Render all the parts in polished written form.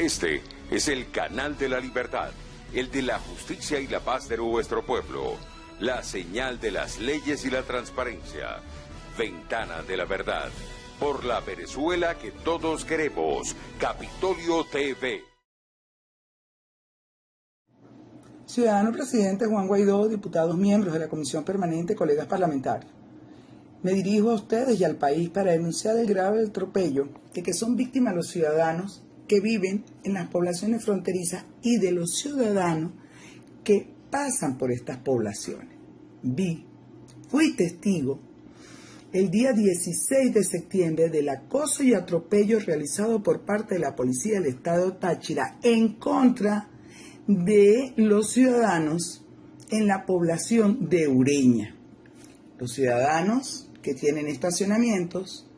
Este es el canal de la libertad, el de la justicia y la paz de nuestro pueblo, la señal de las leyes y la transparencia, ventana de la verdad, por la Venezuela que todos queremos, Capitolio TV. Ciudadano presidente Juan Guaidó, diputados miembros de la Comisión Permanente, colegas parlamentarios. Me dirijo a ustedes y al país para denunciar el grave atropello de que son víctimas los ciudadanos que viven en las poblaciones fronterizas y de los ciudadanos que pasan por estas poblaciones. Fui testigo el día 16 de septiembre del acoso y atropello realizado por parte de la Policía del Estado Táchira en contra de los ciudadanos en la población de Ureña. Los ciudadanos que tienen estacionamientos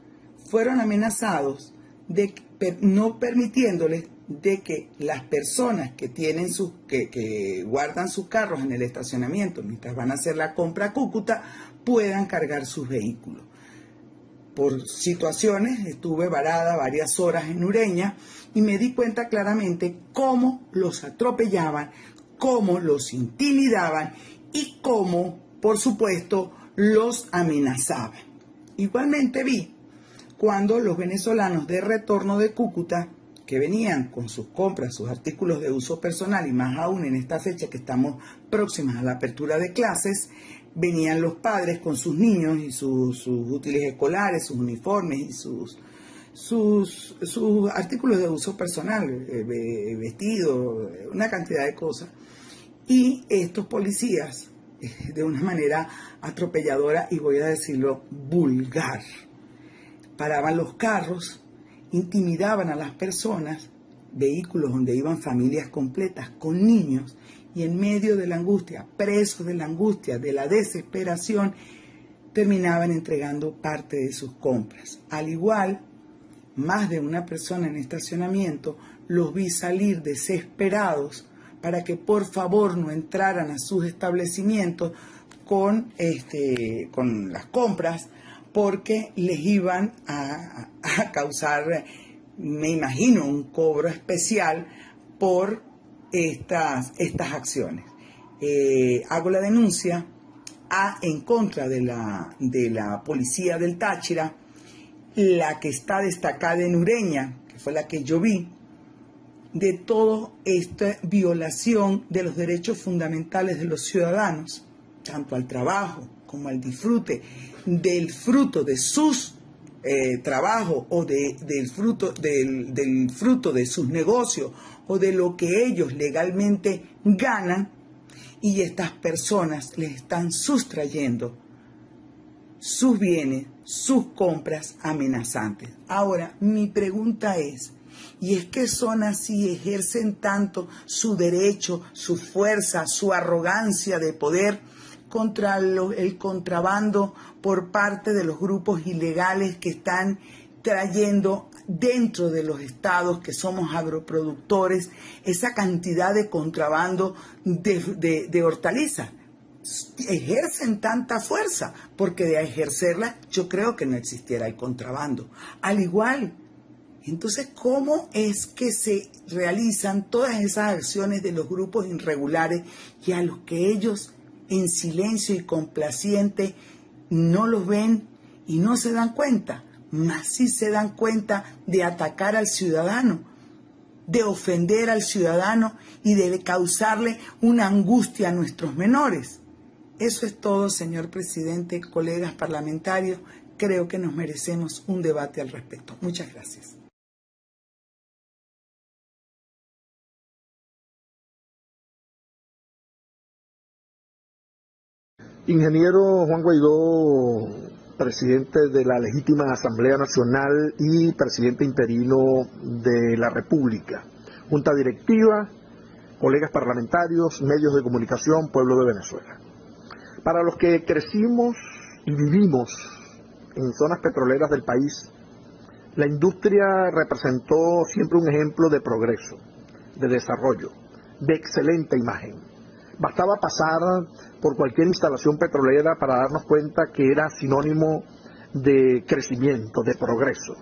fueron amenazados de no permitiéndoles de que las personas que tienen que guardan sus carros en el estacionamiento mientras van a hacer la compra a Cúcuta puedan cargar sus vehículos. Por situaciones estuve varada varias horas en Ureña y me di cuenta claramente cómo los atropellaban, cómo los intimidaban y cómo, por supuesto, los amenazaban. Igualmente vi cuando los venezolanos de retorno de Cúcuta, que venían con sus compras, sus artículos de uso personal, y más aún en esta fecha que estamos próximas a la apertura de clases, venían los padres con sus niños y sus útiles escolares, sus uniformes y sus artículos de uso personal, vestidos, una cantidad de cosas. Y estos policías, de una manera atropelladora y voy a decirlo vulgar, paraban los carros, intimidaban a las personas, vehículos donde iban familias completas con niños, y en medio de la angustia, presos de la angustia, de la desesperación, terminaban entregando parte de sus compras. Al igual, más de una persona en estacionamiento los vi salir desesperados para que por favor no entraran a sus establecimientos con las compras, porque les iban a causar, me imagino, un cobro especial por estas acciones. Hago la denuncia en contra de la policía del Táchira, la que está destacada en Ureña, que fue la que yo vi, de toda esta violación de los derechos fundamentales de los ciudadanos, tanto al trabajo como al disfrute del fruto de sus trabajos o del fruto de sus negocios o de lo que ellos legalmente ganan, y estas personas les están sustrayendo sus bienes, sus compras amenazantes. Ahora, mi pregunta es, y es que son así, ejercen tanto su derecho, su fuerza, su arrogancia de poder contra el contrabando por parte de los grupos ilegales que están trayendo dentro de los estados que somos agroproductores esa cantidad de contrabando de hortalizas. Ejercen tanta fuerza, porque de ejercerla yo creo que no existiera el contrabando. Al igual, entonces, ¿cómo es que se realizan todas esas acciones de los grupos irregulares y a los que ellos en silencio y complaciente no los ven y no se dan cuenta? Más sí se dan cuenta de atacar al ciudadano, de ofender al ciudadano y de causarle una angustia a nuestros menores. Eso es todo, señor presidente, colegas parlamentarios. Creo que nos merecemos un debate al respecto. Muchas gracias. Ingeniero Juan Guaidó, presidente de la legítima Asamblea Nacional y presidente interino de la República, Junta Directiva, colegas parlamentarios, medios de comunicación, pueblo de Venezuela. Para los que crecimos y vivimos en zonas petroleras del país, la industria representó siempre un ejemplo de progreso, de desarrollo, de excelente imagen. Bastaba pasar por cualquier instalación petrolera para darnos cuenta que era sinónimo de crecimiento, de progreso.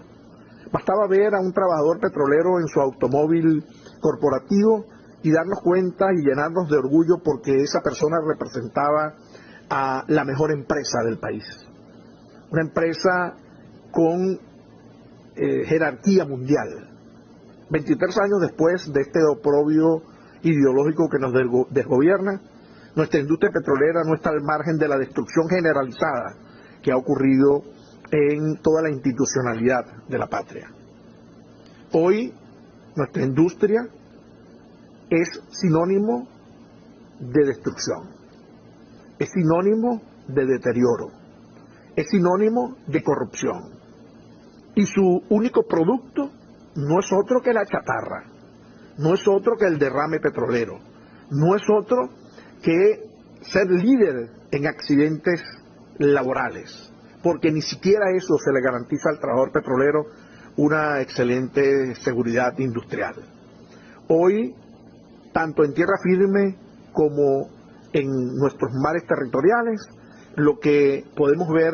Bastaba ver a un trabajador petrolero en su automóvil corporativo y darnos cuenta y llenarnos de orgullo porque esa persona representaba a la mejor empresa del país. Una empresa con jerarquía mundial. 23 años después de este oprobio ideológico que nos desgobierna, nuestra industria petrolera no está al margen de la destrucción generalizada que ha ocurrido en toda la institucionalidad de la patria. Hoy, nuestra industria es sinónimo de destrucción, es sinónimo de deterioro, es sinónimo de corrupción. Y su único producto no es otro que la chatarra, no es otro que el derrame petrolero, no es otro que ser líder en accidentes laborales, porque ni siquiera eso se le garantiza al trabajador petrolero una excelente seguridad industrial. Hoy, tanto en tierra firme como en nuestros mares territoriales, lo que podemos ver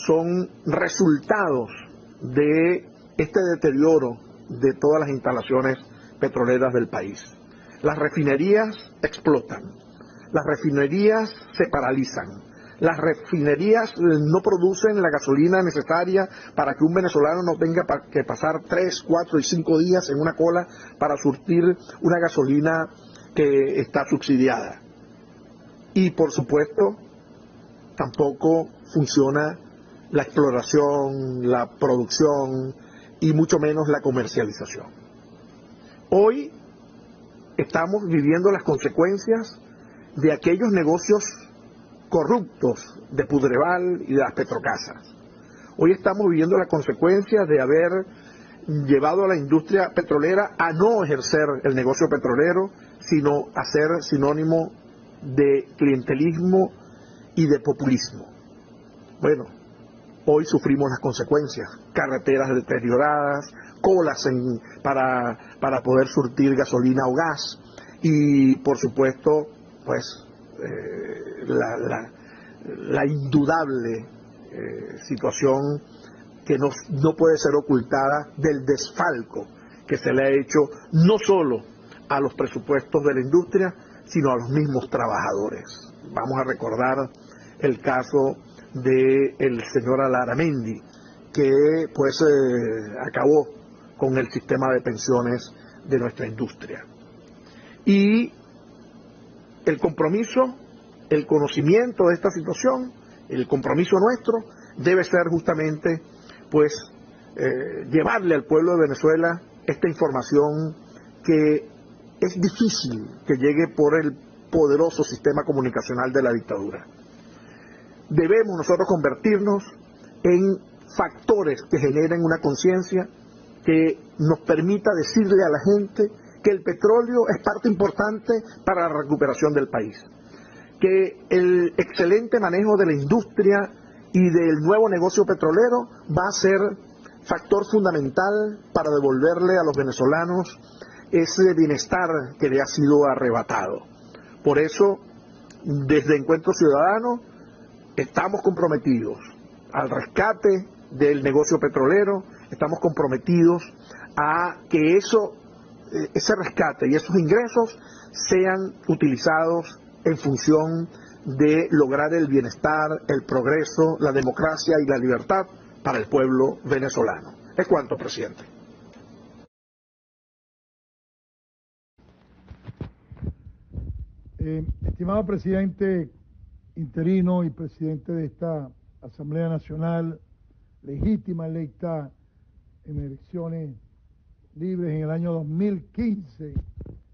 son resultados de este deterioro de todas las instalaciones petroleras del país. Las refinerías explotan, las refinerías se paralizan, las refinerías no producen la gasolina necesaria para que un venezolano no tenga que pasar 3, 4 y 5 días en una cola para surtir una gasolina que está subsidiada. Y por supuesto, tampoco funciona la exploración, la producción y mucho menos la comercialización. Hoy estamos viviendo las consecuencias de aquellos negocios corruptos de Pudreval y de las petrocasas. Hoy estamos viviendo las consecuencias de haber llevado a la industria petrolera a no ejercer el negocio petrolero, sino a ser sinónimo de clientelismo y de populismo. Bueno, hoy sufrimos las consecuencias, carreteras deterioradas, colas para poder surtir gasolina o gas y por supuesto pues la indudable situación que no puede ser ocultada del desfalco que se le ha hecho no solo a los presupuestos de la industria, sino a los mismos trabajadores. Vamos a recordar el caso del señor Alaramendi, que pues acabó con el sistema de pensiones de nuestra industria. Y el compromiso, el conocimiento de esta situación, el compromiso nuestro debe ser justamente pues llevarle al pueblo de Venezuela esta información que es difícil que llegue por el poderoso sistema comunicacional de la dictadura. Debemos nosotros convertirnos en factores que generen una conciencia que nos permita decirle a la gente que el petróleo es parte importante para la recuperación del país, que el excelente manejo de la industria y del nuevo negocio petrolero va a ser factor fundamental para devolverle a los venezolanos ese bienestar que le ha sido arrebatado. Por eso, desde Encuentro Ciudadano, estamos comprometidos al rescate del negocio petrolero, estamos comprometidos a que ese rescate y esos ingresos sean utilizados en función de lograr el bienestar, el progreso, la democracia y la libertad para el pueblo venezolano. Es cuanto, presidente. Estimado presidente interino y presidente de esta Asamblea Nacional, legítima, electa en elecciones libres en el año 2015,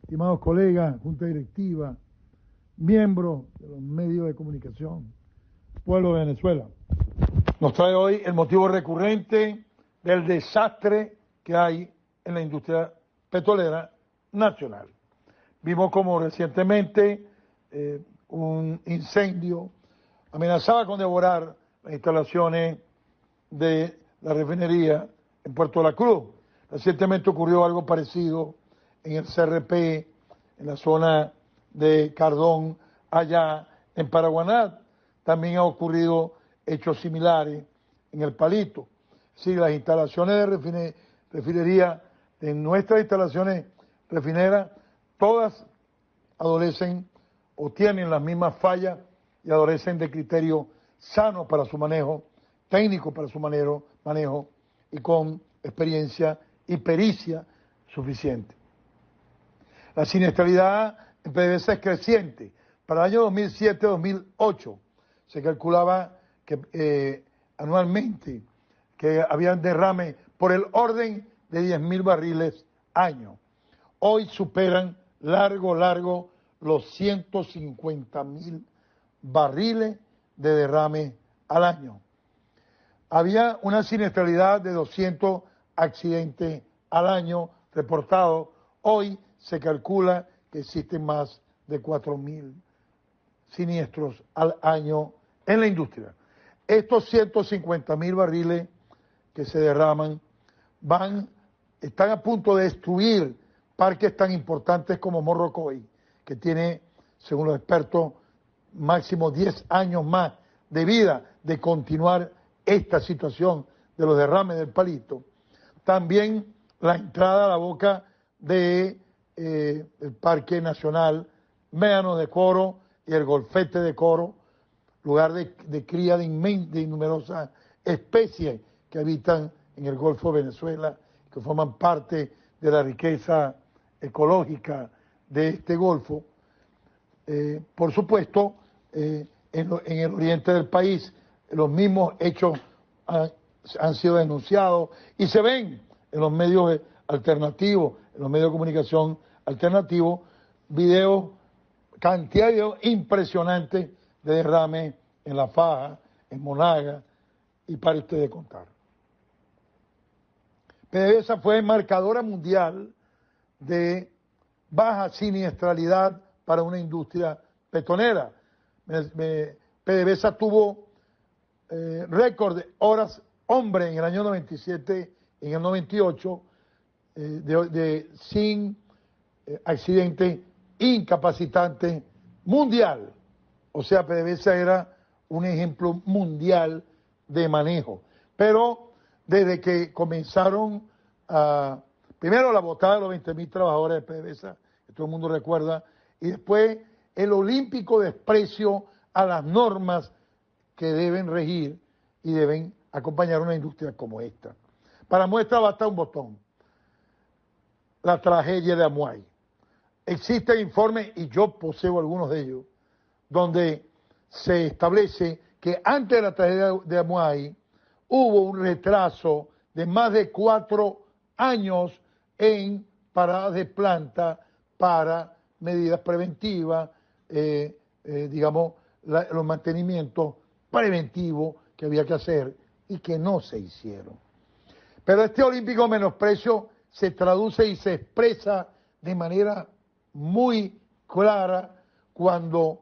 estimados colegas, junta directiva, miembros de los medios de comunicación, pueblo de Venezuela. Nos trae hoy el motivo recurrente del desastre que hay en la industria petrolera nacional. Vimos como recientemente un incendio amenazaba con devorar las instalaciones de la refinería en Puerto La Cruz. Recientemente ocurrió algo parecido en el CRP, en la zona de Cardón, allá en Paraguaná. También ha ocurrido hechos similares en El Palito. Sí, las instalaciones de refinería, en nuestras instalaciones refineras, todas adolecen o tienen las mismas fallas y adolecen de criterio sano para su manejo, técnico para su manejo y con experiencia y pericia suficiente. La siniestralidad en PDVSA es creciente. Para el año 2007-2008 se calculaba que anualmente que habían derrames por el orden de 10.000 barriles año. Hoy superan largo los 150.000 barriles de derrame al año. Había una siniestralidad de 200 accidentes al año reportados. Hoy se calcula que existen más de 4.000 siniestros al año en la industria. Estos 150.000 barriles que se derraman están a punto de destruir parques tan importantes como Morrocoy, que tiene, según los expertos, máximo 10 años más de vida de continuar esta situación de los derrames del Palito. También la entrada a la boca del Parque Nacional Médanos de Coro y el Golfete de Coro, lugar de cría de numerosas especies que habitan en el Golfo de Venezuela, que forman parte de la riqueza ecológica de este golfo. Por supuesto, en el oriente del país, los mismos hechos han sido denunciados y se ven en los medios alternativos, en los medios de comunicación alternativos, cantidad de videos impresionantes de derrame en La Faja, en Monaga, y para usted de contar. PDVSA fue marcadora mundial de baja siniestralidad para una industria petrolera. PDVSA tuvo récord de horas hombre en el año 97, en el 98, sin accidente incapacitante mundial. O sea, PDVSA era un ejemplo mundial de manejo. Pero desde que comenzaron primero la botada de los 20.000 trabajadores de PDVSA, que todo el mundo recuerda, y después el olímpico desprecio a las normas que deben regir y deben acompañar una industria como esta. Para muestra basta un botón. La tragedia de Amuay. Existen informes, y yo poseo algunos de ellos, donde se establece que antes de la tragedia de Amuay hubo un retraso de más de 4 años en paradas de planta para medidas preventivas, los mantenimientos preventivos que había que hacer y que no se hicieron. Pero este olímpico menosprecio se traduce y se expresa de manera muy clara cuando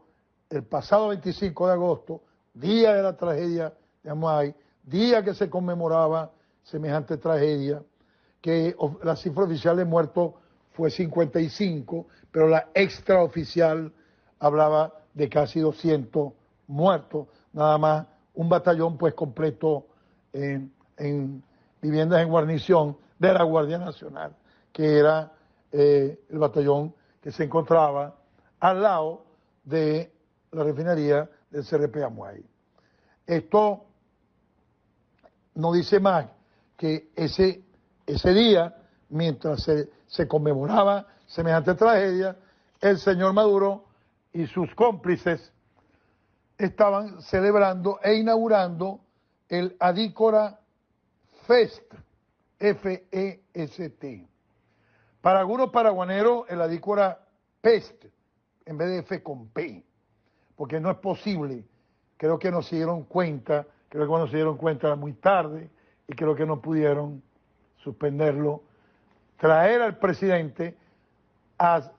el pasado 25 de agosto, día de la tragedia de Amuay, día que se conmemoraba semejante tragedia, que la cifra oficial de muertos fue 55, pero la extraoficial hablaba de casi 200 muertos, nada más un batallón pues completo en viviendas en guarnición de la Guardia Nacional, que era el batallón que se encontraba al lado de la refinería del CRP Amuay. Esto no dice más que ese día, mientras se conmemoraba semejante tragedia, el señor Maduro y sus cómplices estaban celebrando e inaugurando el Adícora Fest, F-E-S-T. Para algunos paraguaneros, el Adícora Pest, en vez de F con P, porque no es posible. Creo que no se dieron cuenta, creo que cuando se dieron cuenta era muy tarde y creo que no pudieron suspenderlo. Traer al presidente a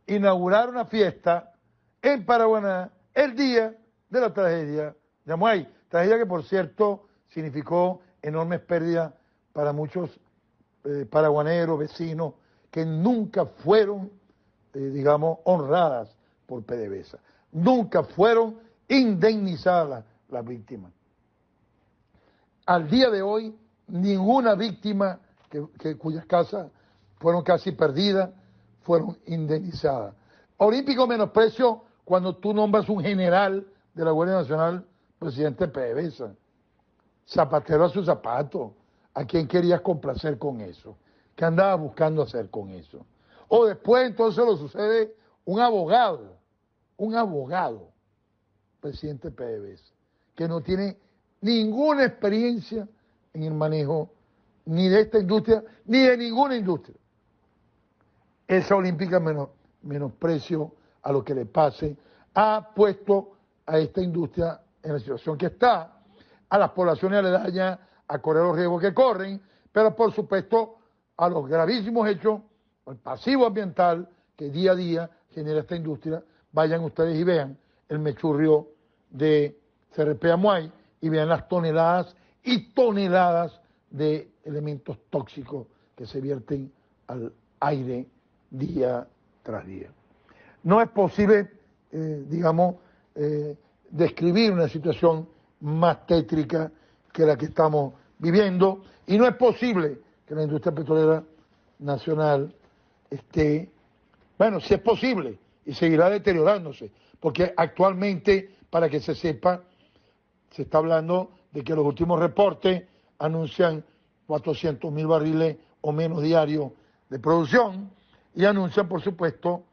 inaugurar una fiesta en Paraguaná el día de la tragedia de Amuay. Tragedia que, por cierto, significó enormes pérdidas para muchos paraguaneros, vecinos, que nunca fueron, honradas por PDVSA. Nunca fueron indemnizadas las víctimas. Al día de hoy ninguna víctima cuyas casas fueron casi perdidas, fueron indemnizadas. Olímpico menosprecio cuando tú nombras un general de la Guardia Nacional, presidente PDVSA. Zapatero a sus zapatos. ¿A quién querías complacer con eso? ¿Qué andabas buscando hacer con eso? O después entonces lo sucede un abogado, presidente PDVSA, que no tiene ninguna experiencia en el manejo ni de esta industria, ni de ninguna industria. Esa olímpica menosprecio a lo que le pase ha puesto a esta industria en la situación que está, a las poblaciones aledañas a correr los riesgos que corren, pero por supuesto a los gravísimos hechos, al pasivo ambiental que día a día genera esta industria. Vayan ustedes y vean el mechurrio de CRP Amuay y vean las toneladas y toneladas de elementos tóxicos que se vierten al aire día tras día. No es posible, describir una situación más tétrica que la que estamos viviendo, y no es posible que la industria petrolera nacional esté, sí es posible, y seguirá deteriorándose, porque actualmente, para que se sepa, se está hablando de que los últimos reportes anuncian 400.000 barriles o menos diarios de producción, y anuncian, por supuesto,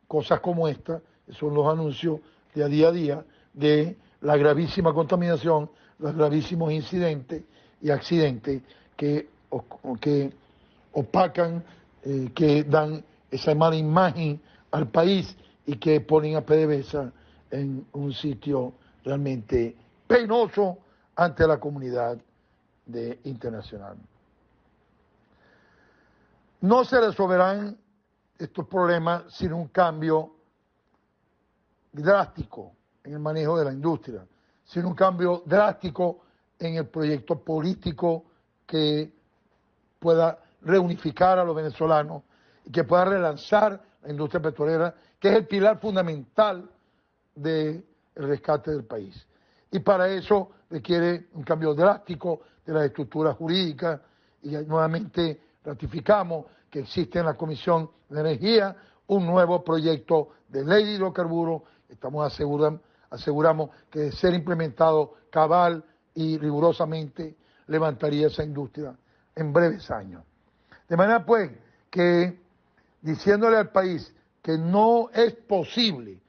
cosas como esta, que son los anuncios de a día de la gravísima contaminación, los gravísimos incidentes y accidentes que opacan, que dan esa mala imagen al país y que ponen a PDVSA en un sitio realmente penoso ante la comunidad internacional. No se resolverán estos problemas sin un cambio drástico en el manejo de la industria, sin un cambio drástico en el proyecto político que pueda reunificar a los venezolanos y que pueda relanzar la industria petrolera, que es el pilar fundamental del rescate del país. Y para eso requiere un cambio drástico de las estructuras jurídicas, y nuevamente ratificamos que existe en la Comisión de Energía un nuevo proyecto de ley de hidrocarburos. Aseguramos que de ser implementado cabal y rigurosamente levantaría esa industria en breves años. De manera pues que, diciéndole al país que no es posible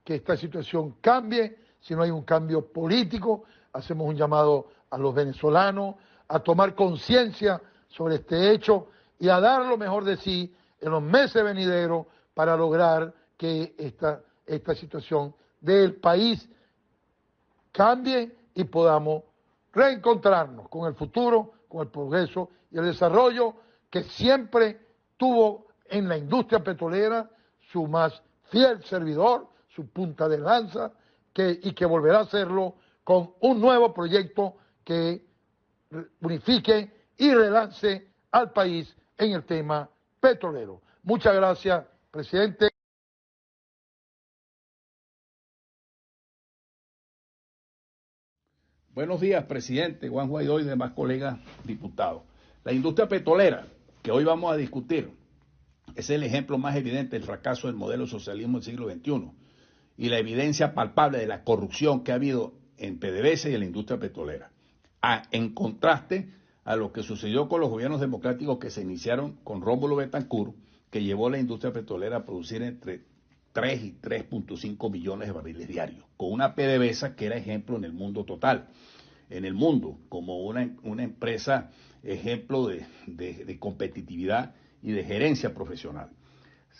que esta situación cambie si no hay un cambio político, hacemos un llamado a los venezolanos a tomar conciencia sobre este hecho y a dar lo mejor de sí en los meses venideros para lograr que esta situación del país cambie y podamos reencontrarnos con el futuro, con el progreso y el desarrollo que siempre tuvo en la industria petrolera su más fiel servidor, su punta de lanza, y que volverá a hacerlo con un nuevo proyecto que unifique y relance al país en el tema petrolero. Muchas gracias, presidente. Buenos días, presidente Juan Guaidó y demás colegas diputados. La industria petrolera que hoy vamos a discutir es el ejemplo más evidente del fracaso del modelo socialismo del siglo XXI y la evidencia palpable de la corrupción que ha habido en PDVSA y en la industria petrolera. En contraste a lo que sucedió con los gobiernos democráticos que se iniciaron con Rómulo Betancourt, que llevó a la industria petrolera a producir entre 3 y 3.5 millones de barriles diarios, con una PDVSA que era ejemplo en el mundo total, en el mundo, como una empresa ejemplo de competitividad y de gerencia profesional.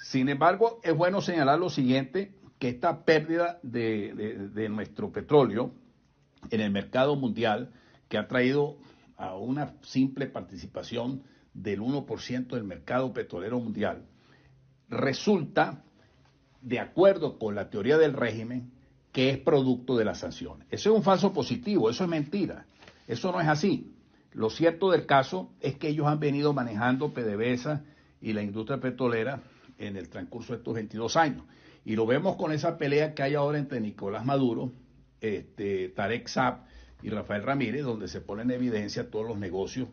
Sin embargo, es bueno señalar lo siguiente, que esta pérdida de nuestro petróleo en el mercado mundial, que ha traído a una simple participación del 1% del mercado petrolero mundial, resulta, de acuerdo con la teoría del régimen, que es producto de las sanciones. Eso es un falso positivo, eso es mentira, eso no es así. Lo cierto del caso es que ellos han venido manejando PDVSA y la industria petrolera en el transcurso de estos 22 años. Y lo vemos con esa pelea que hay ahora entre Nicolás Maduro, Tarek Saab y Rafael Ramírez, donde se pone en evidencia todos los negocios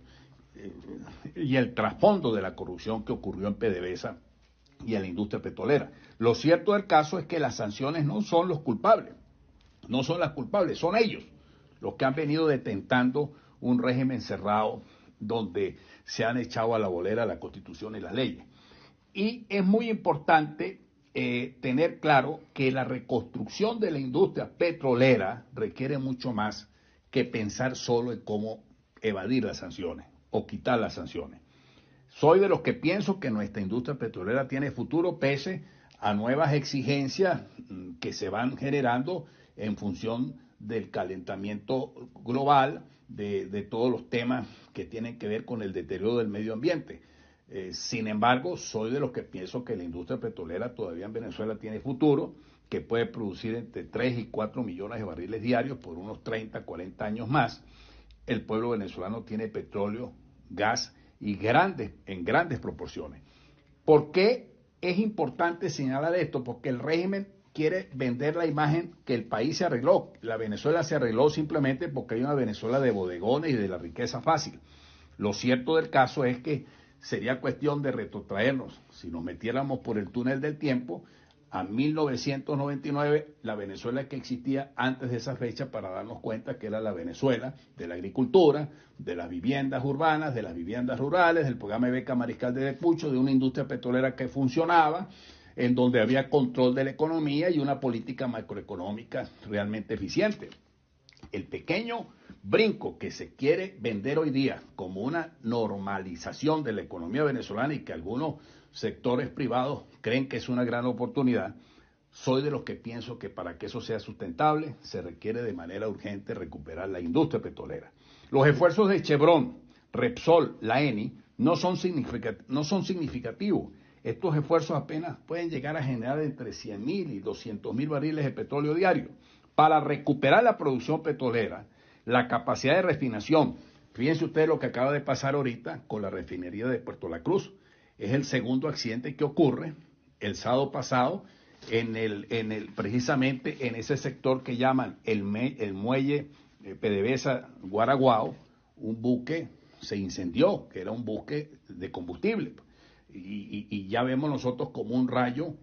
y el trasfondo de la corrupción que ocurrió en PDVSA y en la industria petrolera. Lo cierto del caso es que las sanciones no son los culpables, no son las culpables, son ellos los que han venido detentando un régimen cerrado donde se han echado a la bolera la Constitución y las leyes. Y es muy importante tener claro que la reconstrucción de la industria petrolera requiere mucho más que pensar solo en cómo evadir las sanciones o quitar las sanciones. Soy de los que pienso que nuestra industria petrolera tiene futuro pese a nuevas exigencias que se van generando en función del calentamiento global, de todos los temas que tienen que ver con el deterioro del medio ambiente. Sin embargo, soy de los que pienso que la industria petrolera todavía en Venezuela tiene futuro, que puede producir entre 3 y 4 millones de barriles diarios por unos 30, 40 años más. El pueblo venezolano tiene petróleo, gas y en grandes proporciones. ¿Por qué es importante señalar esto? Porque el régimen quiere vender la imagen que el país se arregló. La Venezuela se arregló simplemente porque hay una Venezuela de bodegones y de la riqueza fácil. Lo cierto del caso es que sería cuestión de retrotraernos. Si nos metiéramos por el túnel del tiempo, a 1999, la Venezuela que existía antes de esa fecha, para darnos cuenta que era la Venezuela de la agricultura, de las viviendas urbanas, de las viviendas rurales, del programa de beca Mariscal de Pucho, de una industria petrolera que funcionaba, en donde había control de la economía y una política macroeconómica realmente eficiente. El pequeño brinco que se quiere vender hoy día como una normalización de la economía venezolana y que algunos sectores privados creen que es una gran oportunidad, soy de los que pienso que para que eso sea sustentable se requiere de manera urgente recuperar la industria petrolera. Los esfuerzos de Chevron, Repsol, la ENI no son significativos. Estos esfuerzos apenas pueden llegar a generar entre 100.000 y 200.000 barriles de petróleo diario. Para recuperar la producción petrolera, la capacidad de refinación, fíjense ustedes lo que acaba de pasar ahorita con la refinería de Puerto La Cruz. Es el segundo accidente que ocurre el sábado pasado precisamente en ese sector que llaman el muelle PDVSA Guaraguao. Un buque se incendió, que era un buque de combustible. Y ya vemos nosotros como un rayo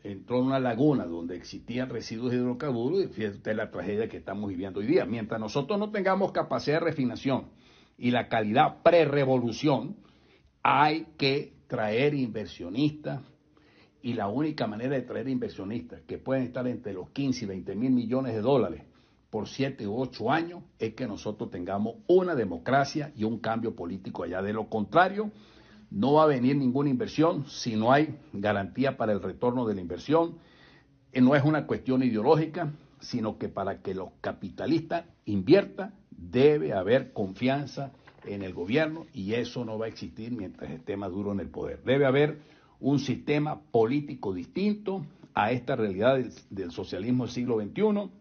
entró en una laguna donde existían residuos de hidrocarburos y fíjate la tragedia que estamos viviendo hoy día. Mientras nosotros no tengamos capacidad de refinación y la calidad pre-revolución, hay que traer inversionistas, y la única manera de traer inversionistas que pueden estar entre los 15 y 20 mil millones de dólares por 7 u 8 años es que nosotros tengamos una democracia y un cambio político allá. De lo contrario, no va a venir ninguna inversión si no hay garantía para el retorno de la inversión. No es una cuestión ideológica, sino que para que los capitalistas inviertan debe haber confianza en el gobierno y eso no va a existir mientras esté Maduro en el poder. Debe haber un sistema político distinto a esta realidad del socialismo del siglo XXI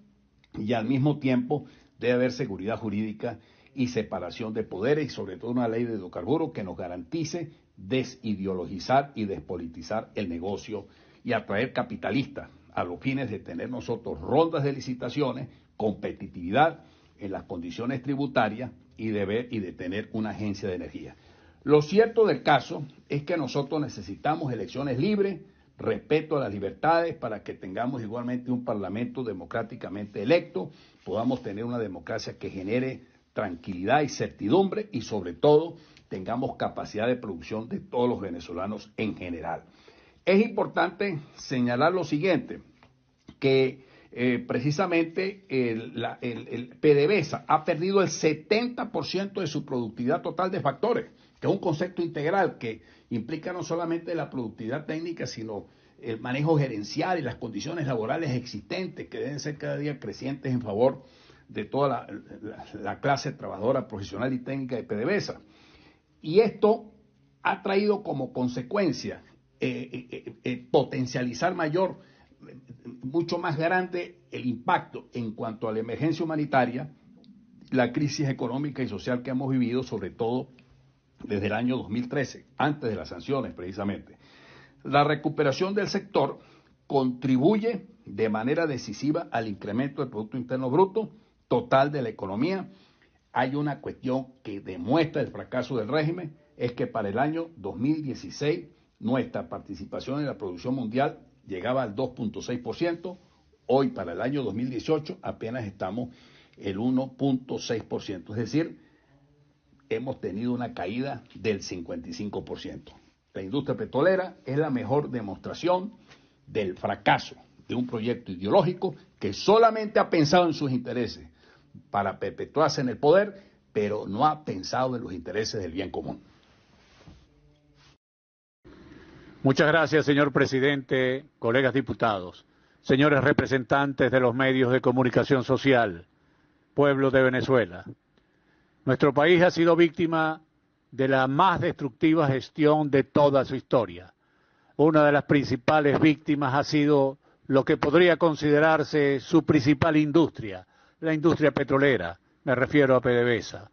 y al mismo tiempo debe haber seguridad jurídica y separación de poderes y sobre todo una ley de hidrocarburos que nos garantice desideologizar y despolitizar el negocio y atraer capitalistas a los fines de tener nosotros rondas de licitaciones, competitividad en las condiciones tributarias y de tener una agencia de energía. Lo cierto del caso es que nosotros necesitamos elecciones libres, respeto a las libertades para que tengamos igualmente un parlamento democráticamente electo, podamos tener una democracia que genere tranquilidad y certidumbre y sobre todo tengamos capacidad de producción de todos los venezolanos en general. Es importante señalar lo siguiente, que precisamente el PDVSA ha perdido el 70% de su productividad total de factores, que es un concepto integral que implica no solamente la productividad técnica, sino el manejo gerencial y las condiciones laborales existentes que deben ser cada día crecientes en favor de toda la clase trabajadora, profesional y técnica de PDVSA. Y esto ha traído como consecuencia potencializar mucho más grande el impacto en cuanto a la emergencia humanitaria, la crisis económica y social que hemos vivido, sobre todo desde el año 2013, antes de las sanciones precisamente. La recuperación del sector contribuye de manera decisiva al incremento del Producto Interno Bruto, total de la economía. Hay una cuestión que demuestra el fracaso del régimen, es que para el año 2016 nuestra participación en la producción mundial llegaba al 2.6%, hoy para el año 2018 apenas estamos el 1.6%, es decir, hemos tenido una caída del 55%. La industria petrolera es la mejor demostración del fracaso de un proyecto ideológico que solamente ha pensado en sus intereses para perpetuarse en el poder, pero no ha pensado en los intereses del bien común. Muchas gracias, señor presidente, colegas diputados, señores representantes de los medios de comunicación social, pueblo de Venezuela. Nuestro país ha sido víctima de la más destructiva gestión de toda su historia. Una de las principales víctimas ha sido lo que podría considerarse su principal industria, la industria petrolera, me refiero a PDVSA.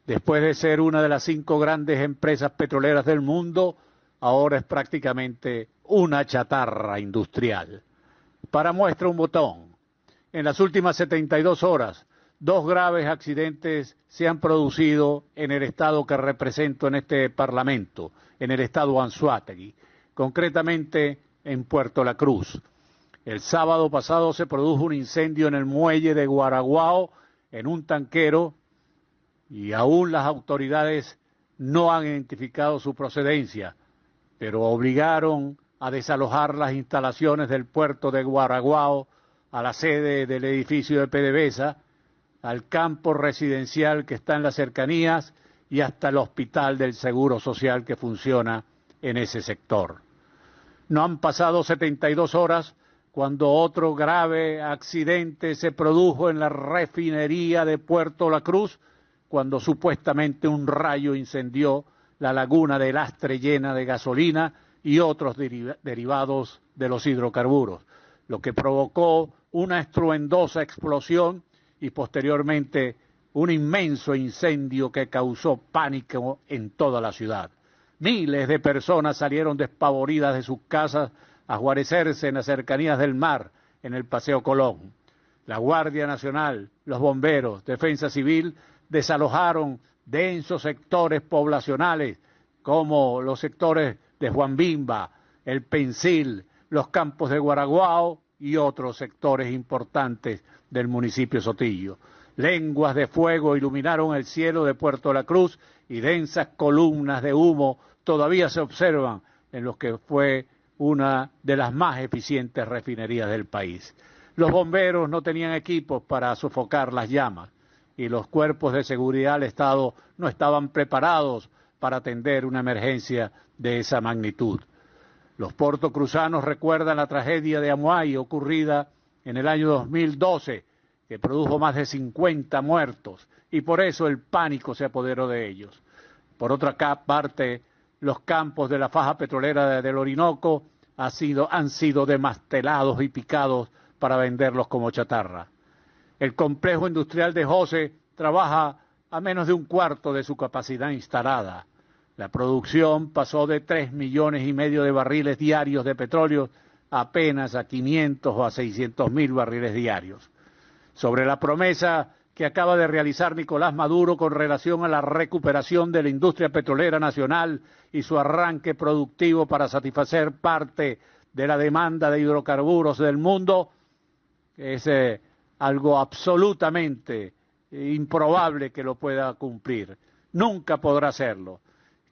Después de ser una de las 5 grandes empresas petroleras del mundo, ahora es prácticamente una chatarra industrial. Para muestra un botón, en las últimas 72 horas, 2 graves accidentes se han producido en el estado que represento en este Parlamento, en el estado Anzoátegui, concretamente en Puerto La Cruz. El sábado pasado se produjo un incendio en el muelle de Guaraguao, en un tanquero, y aún las autoridades no han identificado su procedencia, pero obligaron a desalojar las instalaciones del puerto de Guaraguao, a la sede del edificio de PDVSA, al campo residencial que está en las cercanías y hasta el hospital del Seguro Social que funciona en ese sector. No han pasado 72 horas cuando otro grave accidente se produjo en la refinería de Puerto La Cruz, cuando supuestamente un rayo incendió la laguna de lastre llena de gasolina y otros derivados de los hidrocarburos, lo que provocó una estruendosa explosión y posteriormente un inmenso incendio que causó pánico en toda la ciudad. Miles de personas salieron despavoridas de sus casas a guarecerse en las cercanías del mar, en el Paseo Colón. La Guardia Nacional, los bomberos, Defensa Civil desalojaron densos sectores poblacionales como los sectores de Juan Bimba, el Pensil, los campos de Guaraguao y otros sectores importantes del municipio Sotillo. Lenguas de fuego iluminaron el cielo de Puerto La Cruz y densas columnas de humo todavía se observan en lo que fue una de las más eficientes refinerías del país. Los bomberos no tenían equipos para sofocar las llamas y los cuerpos de seguridad del Estado no estaban preparados para atender una emergencia de esa magnitud. Los portocruzanos recuerdan la tragedia de Amuay ocurrida en el año 2012, que produjo más de 50 muertos, y por eso el pánico se apoderó de ellos. Por otra parte, los campos de la faja petrolera del Orinoco han sido demastelados y picados para venderlos como chatarra. El complejo industrial de José trabaja a menos de un cuarto de su capacidad instalada. La producción pasó de 3,5 millones de barriles diarios de petróleo apenas a 500 o a 600,000 barriles diarios. Sobre la promesa que acaba de realizar Nicolás Maduro con relación a la recuperación de la industria petrolera nacional y su arranque productivo para satisfacer parte de la demanda de hidrocarburos del mundo, es algo absolutamente improbable que lo pueda cumplir. Nunca podrá hacerlo.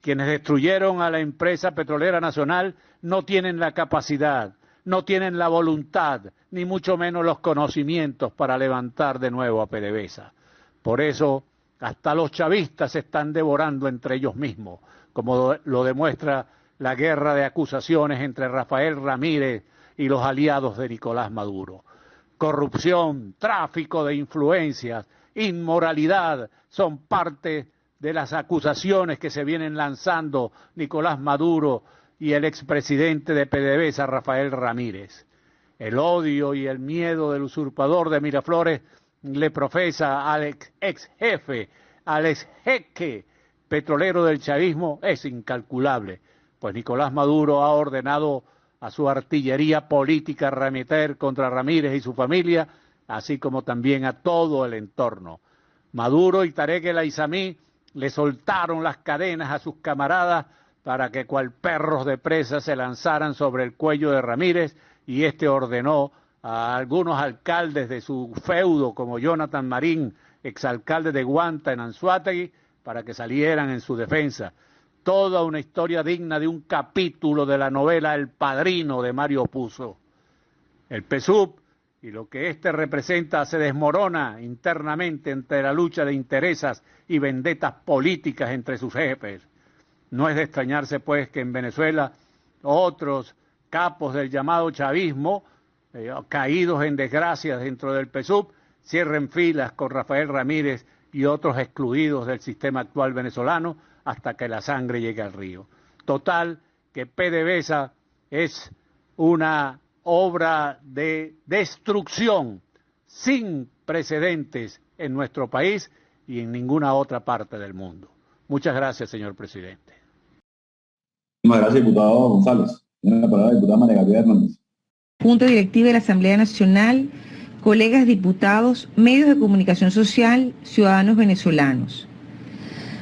Quienes destruyeron a la empresa petrolera nacional no tienen la capacidad, no tienen la voluntad, ni mucho menos los conocimientos para levantar de nuevo a PDVSA. Por eso, hasta los chavistas se están devorando entre ellos mismos, como lo demuestra la guerra de acusaciones entre Rafael Ramírez y los aliados de Nicolás Maduro. Corrupción, tráfico de influencias, inmoralidad son parte de las acusaciones que se vienen lanzando Nicolás Maduro y el expresidente de PDVSA, Rafael Ramírez. El odio y el miedo del usurpador de Miraflores le profesa al ex jefe, al ex jeque petrolero del chavismo es incalculable, pues Nicolás Maduro ha ordenado a su artillería política arremeter contra Ramírez y su familia así como también a todo el entorno. Maduro y Tarek El Aizami le soltaron las cadenas a sus camaradas para que cual perros de presa se lanzaran sobre el cuello de Ramírez, y este ordenó a algunos alcaldes de su feudo, como Jonathan Marín, exalcalde de Guanta en Anzoátegui, para que salieran en su defensa. Toda una historia digna de un capítulo de la novela El Padrino de Mario Puzo. El PSUV y lo que éste representa se desmorona internamente entre la lucha de intereses y vendetas políticas entre sus jefes. No es de extrañarse, pues, que en Venezuela otros capos del llamado chavismo, caídos en desgracia dentro del PSUV, cierren filas con Rafael Ramírez y otros excluidos del sistema actual venezolano hasta que la sangre llegue al río. Total, que PDVSA es una obra de destrucción sin precedentes en nuestro país y en ninguna otra parte del mundo. Muchas gracias, señor presidente. Muchas gracias, diputado González. Tiene la palabra la diputada María Gabriela Hernández. Junta Directiva de la Asamblea Nacional, colegas diputados, medios de comunicación social, ciudadanos venezolanos.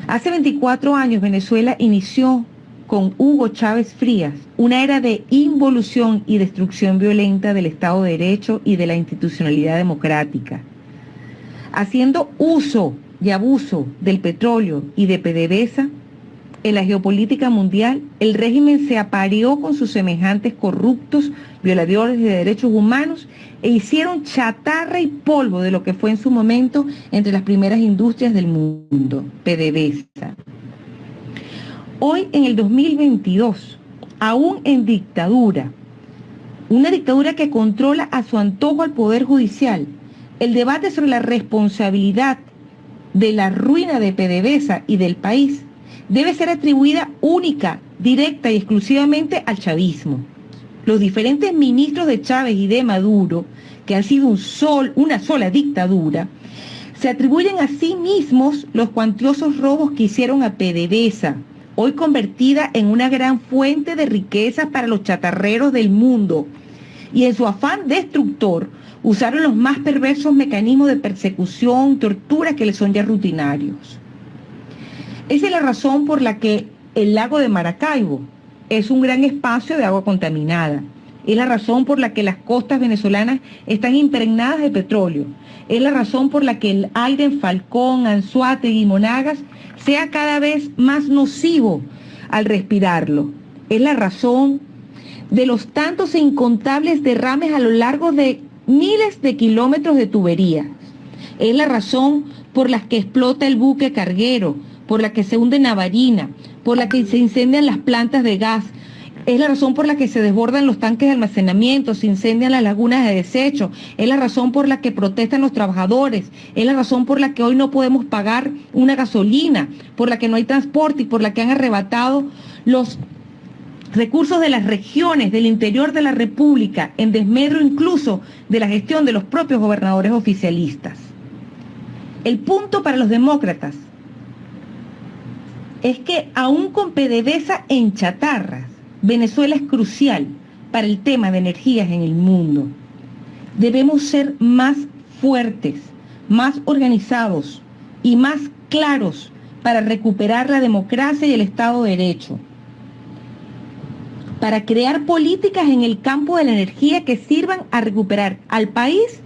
Hace 24 años Venezuela inició con Hugo Chávez Frías una era de involución y destrucción violenta del Estado de Derecho y de la institucionalidad democrática. Haciendo uso y abuso del petróleo y de PDVSA, en la geopolítica mundial, el régimen se apareó con sus semejantes corruptos, violadores de derechos humanos, e hicieron chatarra y polvo de lo que fue en su momento entre las primeras industrias del mundo, PDVSA. Hoy, en el 2022, aún en dictadura, una dictadura que controla a su antojo al Poder Judicial, el debate sobre la responsabilidad de la ruina de PDVSA y del país debe ser atribuida única, directa y exclusivamente al chavismo. Los diferentes ministros de Chávez y de Maduro, que han sido una sola dictadura, se atribuyen a sí mismos los cuantiosos robos que hicieron a PDVSA, hoy convertida en una gran fuente de riquezas para los chatarreros del mundo, y en su afán destructor usaron los más perversos mecanismos de persecución, tortura que les son ya rutinarios. Esa es la razón por la que el lago de Maracaibo es un gran espacio de agua contaminada. Es la razón por la que las costas venezolanas están impregnadas de petróleo. Es la razón por la que el aire en Falcón, Anzoátegui y Monagas sea cada vez más nocivo al respirarlo. Es la razón de los tantos e incontables derrames a lo largo de miles de kilómetros de tuberías. Es la razón por la que explota el buque carguero, por la que se hunde Navarina, por la que se incendian las plantas de gas. Es la razón por la que se desbordan los tanques de almacenamiento, se incendian las lagunas de desecho. Es la razón por la que protestan los trabajadores. Es la razón por la que hoy no podemos pagar una gasolina, por la que no hay transporte y por la que han arrebatado los recursos de las regiones del interior de la República, en desmedro incluso de la gestión de los propios gobernadores oficialistas. El punto para los demócratas es que aún con PDVSA en chatarras, Venezuela es crucial para el tema de energías en el mundo. Debemos ser más fuertes, más organizados y más claros para recuperar la democracia y el Estado de Derecho, para crear políticas en el campo de la energía que sirvan a recuperar al país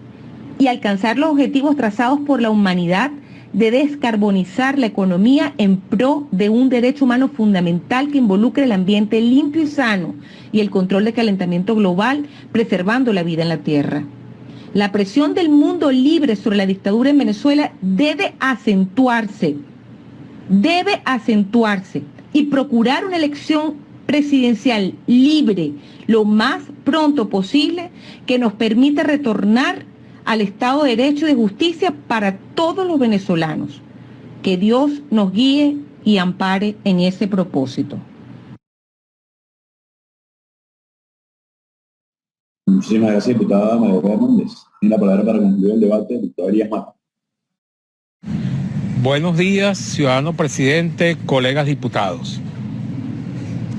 y alcanzar los objetivos trazados por la humanidad de descarbonizar la economía en pro de un derecho humano fundamental que involucre el ambiente limpio y sano y el control del calentamiento global, preservando la vida en la tierra. La presión del mundo libre sobre la dictadura en Venezuela debe acentuarse y procurar una elección presidencial libre lo más pronto posible que nos permita retornar al Estado de Derecho y de Justicia para todos los venezolanos. Que Dios nos guíe y ampare en ese propósito. Muchísimas gracias, diputada María Gabriela Hernández. Tiene la palabra para concluir el debate, diputado Elías Mata. Buenos días, ciudadano presidente, colegas diputados.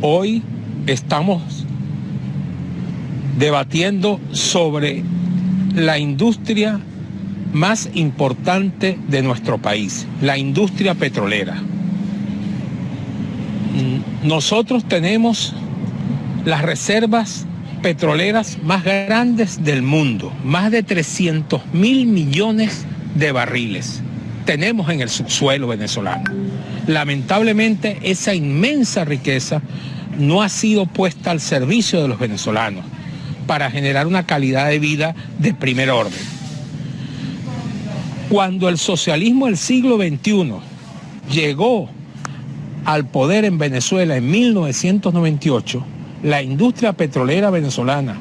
Hoy estamos debatiendo sobre la industria más importante de nuestro país, la industria petrolera. Nosotros tenemos las reservas petroleras más grandes del mundo, más de 300.000 millones de barriles tenemos en el subsuelo venezolano. Lamentablemente, esa inmensa riqueza no ha sido puesta al servicio de los venezolanos para generar una calidad de vida de primer orden. Cuando el socialismo del siglo XXI llegó al poder en Venezuela en 1998, la industria petrolera venezolana,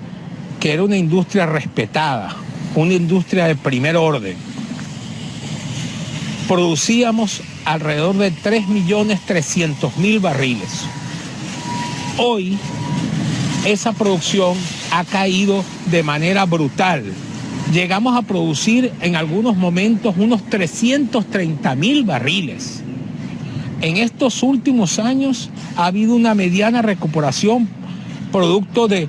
que era una industria respetada, una industria de primer orden, producíamos alrededor de 3.300.000 barriles. Hoy esa producción ha caído de manera brutal. Llegamos a producir en algunos momentos unos 330.000 barriles. En estos últimos años ha habido una mediana recuperación producto de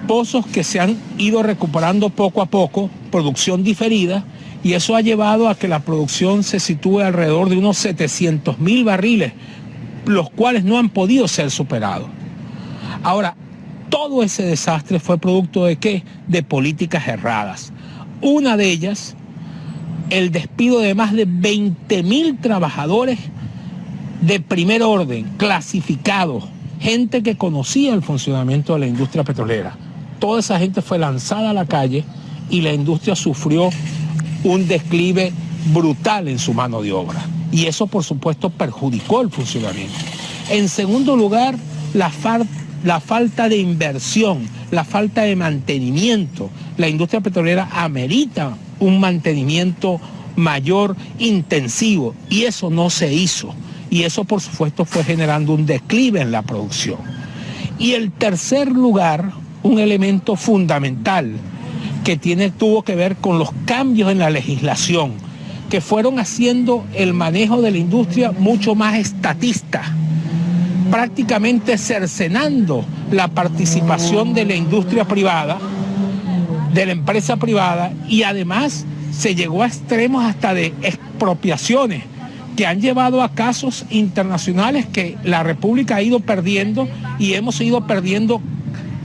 pozos que se han ido recuperando poco a poco, producción diferida, y eso ha llevado a que la producción se sitúe alrededor de unos 700.000 barriles, los cuales no han podido ser superados. Ahora, todo ese desastre fue producto ¿de qué? De políticas erradas. Una de ellas, el despido de más de 20.000 trabajadores de primer orden, clasificados, gente que conocía el funcionamiento de la industria petrolera. Toda esa gente fue lanzada a la calle y la industria sufrió un declive brutal en su mano de obra. Y eso, por supuesto, perjudicó el funcionamiento. En segundo lugar, la falta de inversión, la falta de mantenimiento. La industria petrolera amerita un mantenimiento mayor, intensivo, y eso no se hizo. Y eso, por supuesto, fue generando un declive en la producción. Y el tercer lugar, un elemento fundamental que tuvo que ver con los cambios en la legislación, que fueron haciendo el manejo de la industria mucho más estatista, prácticamente cercenando la participación de la industria privada, de la empresa privada, y además se llegó a extremos hasta de expropiaciones que han llevado a casos internacionales que la República ha ido perdiendo, y hemos ido perdiendo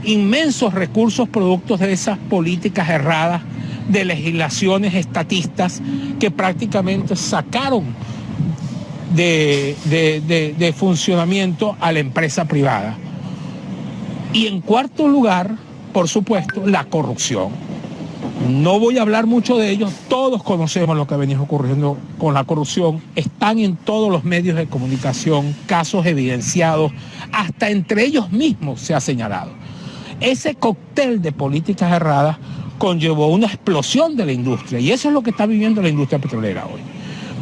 inmensos recursos productos de esas políticas erradas de legislaciones estatistas que prácticamente sacaron de funcionamiento a la empresa privada. Y en cuarto lugar, por supuesto, la corrupción. No voy a hablar mucho de ello, todos conocemos lo que ha venido ocurriendo con la corrupción, están en todos los medios de comunicación, casos evidenciados, hasta entre ellos mismos se ha señalado. Ese cóctel de políticas erradas conllevó una explosión de la industria, y eso es lo que está viviendo la industria petrolera hoy.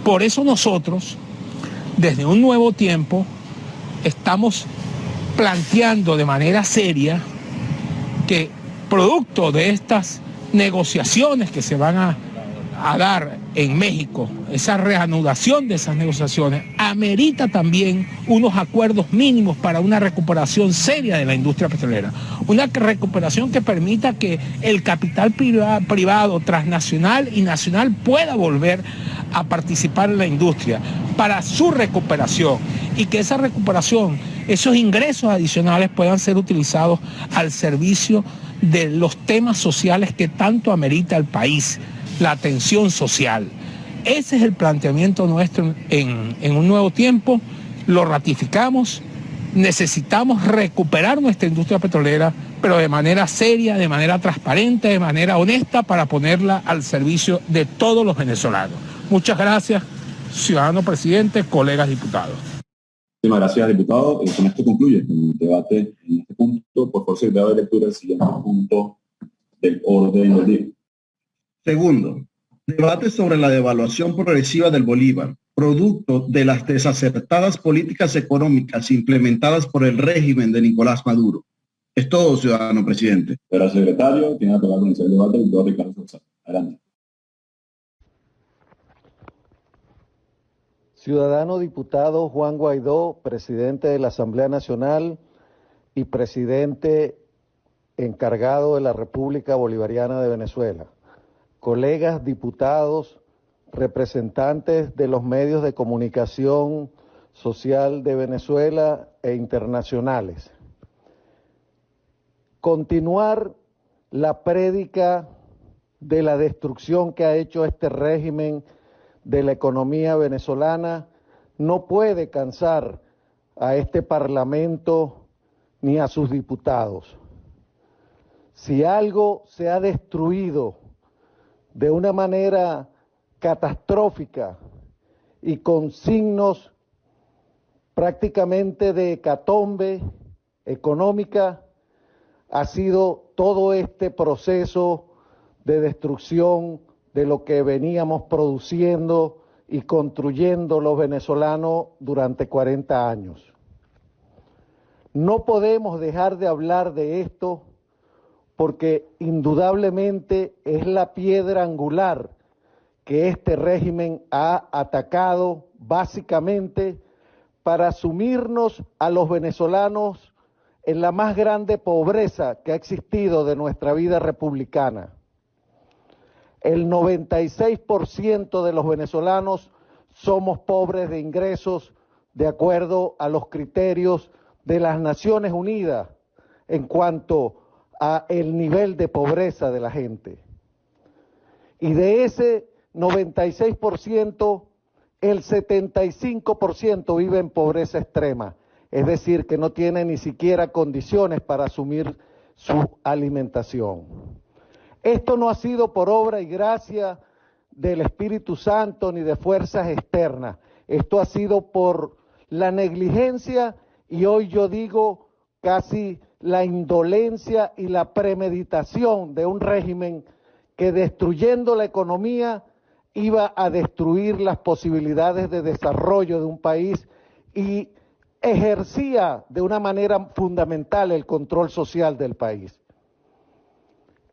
Por eso nosotros, desde un nuevo tiempo, estamos planteando de manera seria que, producto de estas negociaciones que se van a dar en México, esa reanudación de esas negociaciones, amerita también unos acuerdos mínimos para una recuperación seria de la industria petrolera. Una recuperación que permita que el capital privado, transnacional y nacional pueda volver a participar en la industria para su recuperación, y que esa recuperación, esos ingresos adicionales puedan ser utilizados al servicio de los temas sociales que tanto amerita el país, la atención social. Ese es el planteamiento nuestro en un nuevo tiempo. Lo ratificamos. Necesitamos recuperar nuestra industria petrolera, pero de manera seria, de manera transparente, de manera honesta, para ponerla al servicio de todos los venezolanos. Muchas gracias, ciudadano presidente, colegas diputados. Muchísimas gracias, diputado. Con esto concluye el debate en este punto. Por favor, secretario de lectura del siguiente punto del orden del día. Segundo, debate sobre la devaluación progresiva del bolívar, producto de las desacertadas políticas económicas implementadas por el régimen de Nicolás Maduro. Es todo, ciudadano presidente. Gracias, secretario. Tiene la palabra para iniciar el debate el diputado Ricardo Sousa. Adelante. Ciudadano diputado Juan Guaidó, presidente de la Asamblea Nacional y presidente encargado de la República Bolivariana de Venezuela. colegas diputados, representantes de los medios de comunicación social de Venezuela e internacionales. Continuar la prédica de la destrucción que ha hecho este régimen de la economía venezolana no puede cansar a este Parlamento ni a sus diputados. Si algo se ha destruido de una manera catastrófica y con signos prácticamente de hecatombe económica, ha sido todo este proceso de destrucción de lo que veníamos produciendo y construyendo los venezolanos durante 40 años. No podemos dejar de hablar de esto porque indudablemente es la piedra angular que este régimen ha atacado básicamente para sumirnos a los venezolanos en la más grande pobreza que ha existido de nuestra vida republicana. El 96% de los venezolanos somos pobres de ingresos de acuerdo a los criterios de las Naciones Unidas en cuanto a el nivel de pobreza de la gente. Y de ese 96%, el 75% vive en pobreza extrema, es decir, que no tiene ni siquiera condiciones para asumir su alimentación. Esto no ha sido por obra y gracia del Espíritu Santo ni de fuerzas externas. Esto ha sido por la negligencia y hoy yo digo casi la indolencia y la premeditación de un régimen que destruyendo la economía iba a destruir las posibilidades de desarrollo de un país y ejercía de una manera fundamental el control social del país.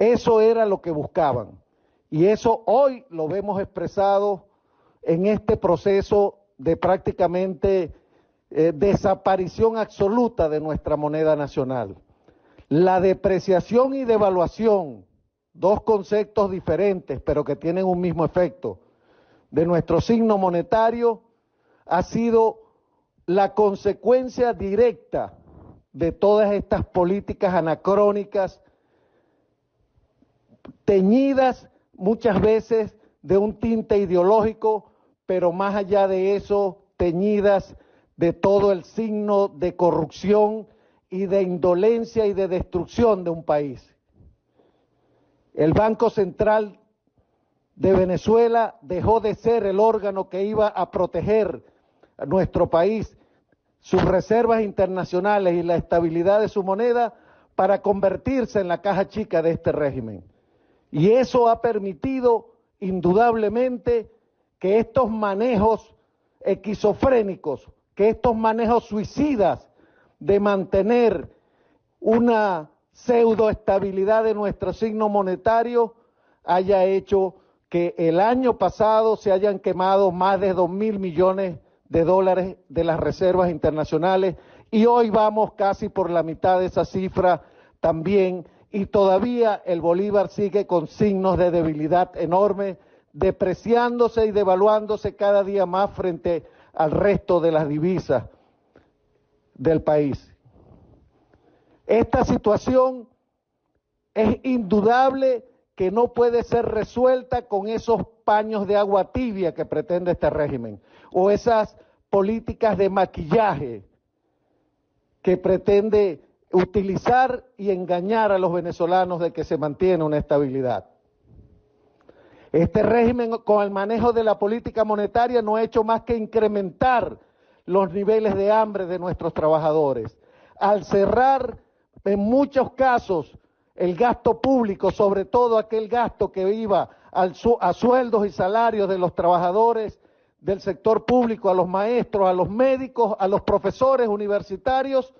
Eso era lo que buscaban y eso hoy lo vemos expresado en este proceso de prácticamente desaparición absoluta de nuestra moneda nacional. La depreciación y devaluación, dos conceptos diferentes pero que tienen un mismo efecto, de nuestro signo monetario ha sido la consecuencia directa de todas estas políticas anacrónicas teñidas muchas veces de un tinte ideológico, pero más allá de eso, teñidas de todo el signo de corrupción y de indolencia y de destrucción de un país. El Banco Central de Venezuela dejó de ser el órgano que iba a proteger a nuestro país, sus reservas internacionales y la estabilidad de su moneda para convertirse en la caja chica de este régimen. Y eso ha permitido indudablemente que estos manejos esquizofrénicos, que estos manejos suicidas de mantener una pseudoestabilidad de nuestro signo monetario haya hecho que el año pasado se hayan quemado más de 2.000 millones de dólares de las reservas internacionales y hoy vamos casi por la mitad de esa cifra también y todavía el bolívar sigue con signos de debilidad enorme, depreciándose y devaluándose cada día más frente al resto de las divisas del país. Esta situación es indudable que no puede ser resuelta con esos paños de agua tibia que pretende este régimen o esas políticas de maquillaje que pretende utilizar y engañar a los venezolanos de que se mantiene una estabilidad. Este régimen con el manejo de la política monetaria no ha hecho más que incrementar los niveles de hambre de nuestros trabajadores. Al cerrar en muchos casos el gasto público, sobre todo aquel gasto que iba a sueldos y salarios de los trabajadores del sector público, a los maestros, a los médicos, a los profesores universitarios,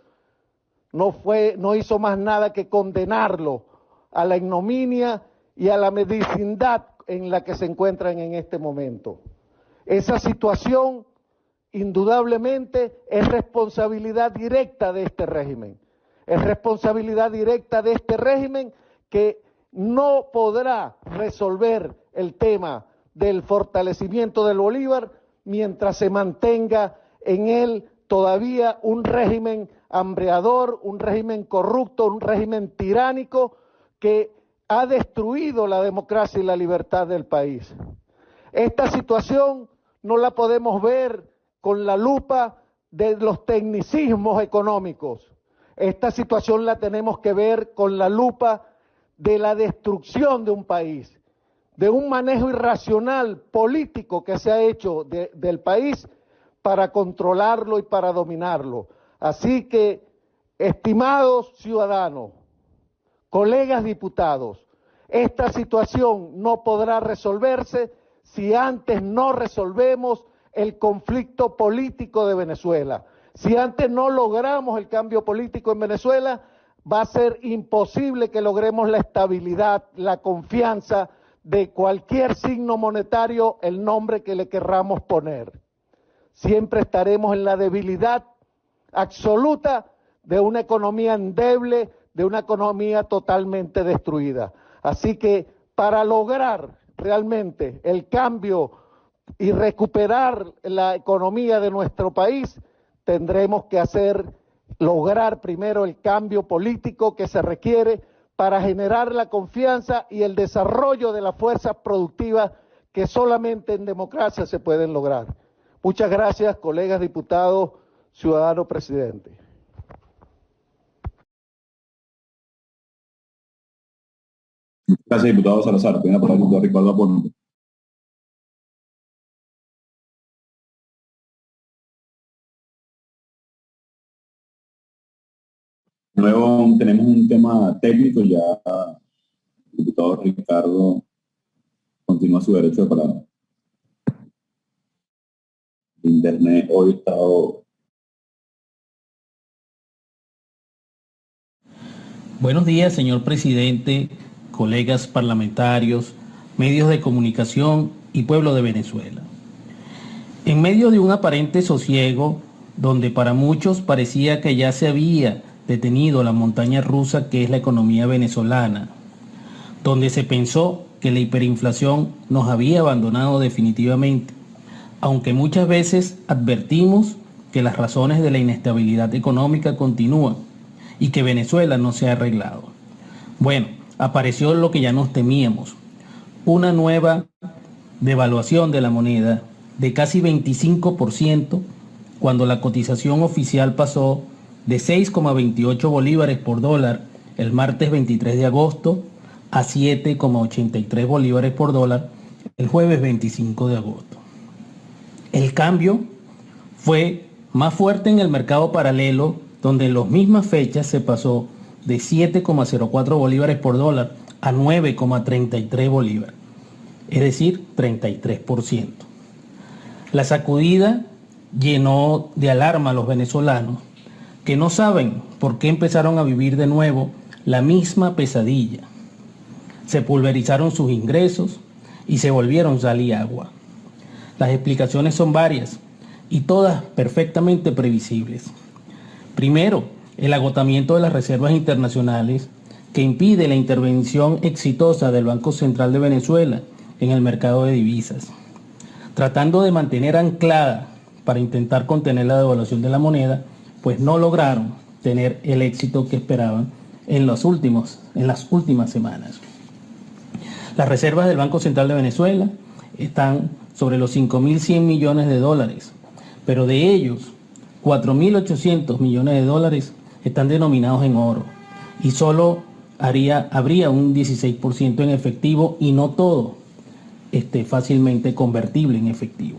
no hizo más nada que condenarlo a la ignominia y a la mezquindad en la que se encuentran en este momento. Esa situación indudablemente es responsabilidad directa de este régimen. Es responsabilidad directa de este régimen que no podrá resolver el tema del fortalecimiento del bolívar mientras se mantenga en él todavía un régimen hambreador, un régimen corrupto, un régimen tiránico que ha destruido la democracia y la libertad del país. Esta situación no la podemos ver con la lupa de los tecnicismos económicos. Esta situación la tenemos que ver con la lupa de la destrucción de un país, de un manejo irracional político que se ha hecho del país para controlarlo y para dominarlo. Así que, estimados ciudadanos, colegas diputados, esta situación no podrá resolverse si antes no resolvemos el conflicto político de Venezuela. Si antes no logramos el cambio político en Venezuela, va a ser imposible que logremos la estabilidad, la confianza de cualquier signo monetario, el nombre que le querramos poner. Siempre estaremos en la debilidad absoluta de una economía endeble, de una economía totalmente destruida. Así que para lograr realmente el cambio y recuperar la economía de nuestro país, tendremos que lograr primero el cambio político que se requiere para generar la confianza y el desarrollo de las fuerzas productivas que solamente en democracia se pueden lograr. Muchas gracias, colegas diputados, ciudadano presidente. Gracias, diputado Salazar. Tiene la palabra el diputado Ricardo Aponte. Luego tenemos un tema técnico, ya el diputado Ricardo continúa su derecho de palabra. El internet hoy está... Buenos días, señor presidente, colegas parlamentarios, medios de comunicación y pueblo de Venezuela. En medio de un aparente sosiego, donde para muchos parecía que ya se había detenido la montaña rusa que es la economía venezolana, donde se pensó que la hiperinflación nos había abandonado definitivamente, aunque muchas veces advertimos que las razones de la inestabilidad económica continúan y que Venezuela no se ha arreglado. Bueno, apareció lo que ya nos temíamos, una nueva devaluación de la moneda de casi 25%, cuando la cotización oficial pasó de 6,28 bolívares por dólar el martes 23 de agosto a 7,83 bolívares por dólar el jueves 25 de agosto. El cambio fue más fuerte en el mercado paralelo, donde en las mismas fechas se pasó de 7,04 bolívares por dólar a 9,33 bolívares, es decir, 33%. La sacudida llenó de alarma a los venezolanos, que no saben por qué empezaron a vivir de nuevo la misma pesadilla. Se pulverizaron sus ingresos y se volvieron sal y agua. Las explicaciones son varias y todas perfectamente previsibles. Primero, el agotamiento de las reservas internacionales que impide la intervención exitosa del Banco Central de Venezuela en el mercado de divisas, tratando de mantener anclada para intentar contener la devaluación de la moneda, pues no lograron tener el éxito que esperaban en las últimas semanas. Las reservas del Banco Central de Venezuela están sobre los 5.100 millones de dólares, pero de ellos 4.800 millones de dólares están denominados en oro y solo habría un 16% en efectivo y no todo fácilmente convertible en efectivo.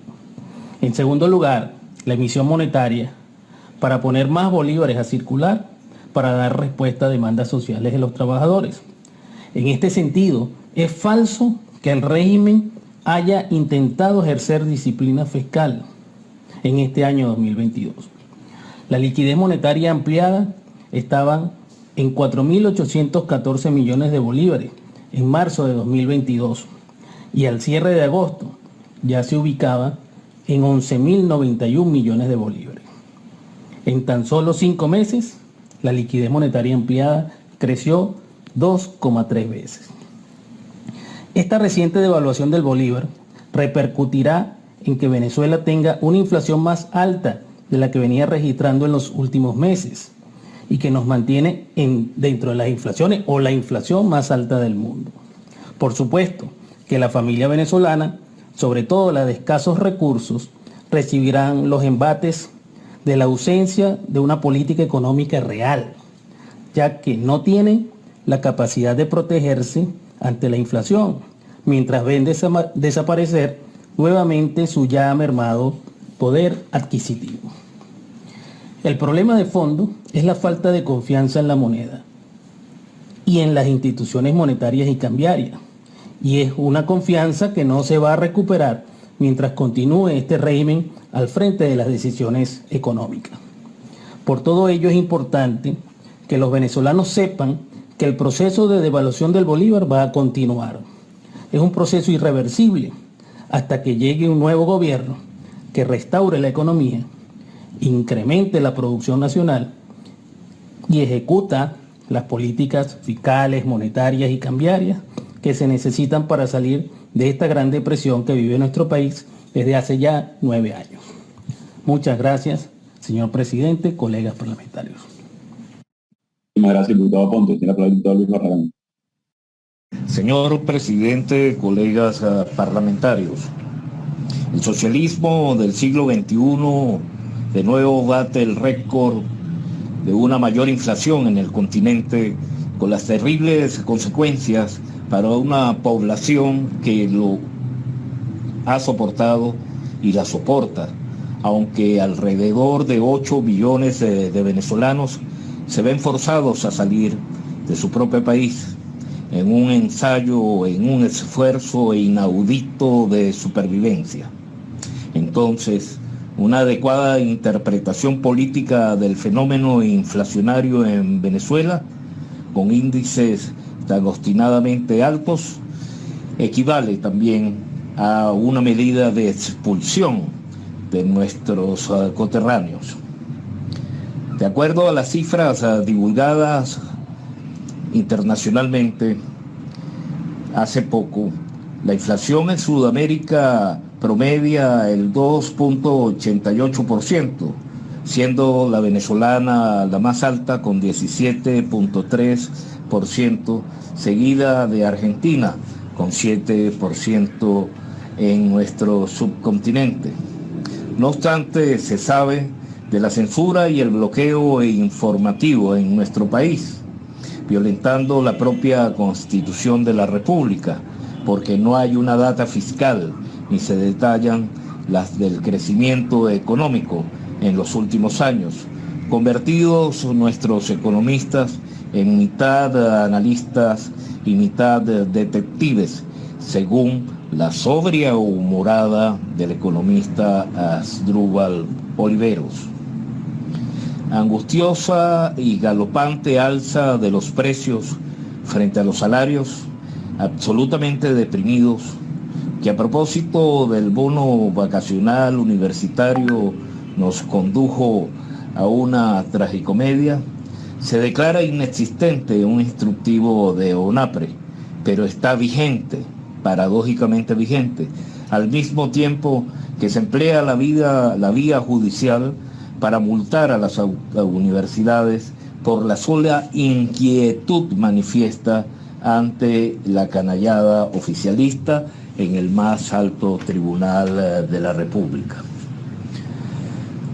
En segundo lugar, la emisión monetaria para poner más bolívares a circular para dar respuesta a demandas sociales de los trabajadores. En este sentido, es falso que el régimen haya intentado ejercer disciplina fiscal en este año 2022. La liquidez monetaria ampliada estaba en 4.814 millones de bolívares en marzo de 2022 y al cierre de agosto ya se ubicaba en 11.091 millones de bolívares. En tan solo 5 meses, la liquidez monetaria ampliada creció 2,3 veces. Esta reciente devaluación del bolívar repercutirá en que Venezuela tenga una inflación más alta de la que venía registrando en los últimos meses y que nos mantiene dentro de las inflaciones o la inflación más alta del mundo. Por supuesto que la familia venezolana, sobre todo la de escasos recursos, recibirán los embates de la ausencia de una política económica real, ya que no tienen la capacidad de protegerse ante la inflación, mientras ven desaparecer nuevamente su ya mermado poder adquisitivo. El problema de fondo es la falta de confianza en la moneda y en las instituciones monetarias y cambiarias, y es una confianza que no se va a recuperar mientras continúe este régimen al frente de las decisiones económicas. Por todo ello es importante que los venezolanos sepan que el proceso de devaluación del bolívar va a continuar. Es un proceso irreversible hasta que llegue un nuevo gobierno que restaure la economía, incremente la producción nacional y ejecuta las políticas fiscales, monetarias y cambiarias que se necesitan para salir de esta gran depresión que vive nuestro país desde hace ya 9 años. Muchas gracias, señor presidente, colegas parlamentarios. Muchas gracias, diputado Ponte. Tiene la palabra el diputado Luis Barragán. Señor presidente, colegas parlamentarios, el socialismo del siglo XXI de nuevo bate el récord de una mayor inflación en el continente, con las terribles consecuencias para una población que lo ha soportado y la soporta, aunque alrededor de 8 millones de venezolanos se ven forzados a salir de su propio país en un ensayo, en un esfuerzo inaudito de supervivencia. Entonces, una adecuada interpretación política del fenómeno inflacionario en Venezuela, con índices tan obstinadamente altos, equivale también a una medida de expulsión de nuestros coterráneos. De acuerdo a las cifras divulgadas internacionalmente hace poco, la inflación en Sudamérica promedia el 2.88%, siendo la venezolana la más alta con 17.3%, seguida de Argentina con 7% en nuestro subcontinente. No obstante, se sabe de la censura y el bloqueo informativo en nuestro país, violentando la propia Constitución de la República, porque no hay una data fiscal ni se detallan las del crecimiento económico en los últimos años, convertidos nuestros economistas en mitad analistas y mitad detectives, según la sobria humorada del economista Asdrúbal Oliveros. Angustiosa y galopante alza de los precios frente a los salarios, absolutamente deprimidos, que a propósito del bono vacacional universitario nos condujo a una tragicomedia. Se declara inexistente un instructivo de ONAPRE, pero está vigente, paradójicamente vigente, al mismo tiempo que se emplea la vía judicial para multar a las universidades por la sola inquietud manifiesta ante la canallada oficialista en el más alto tribunal de la República.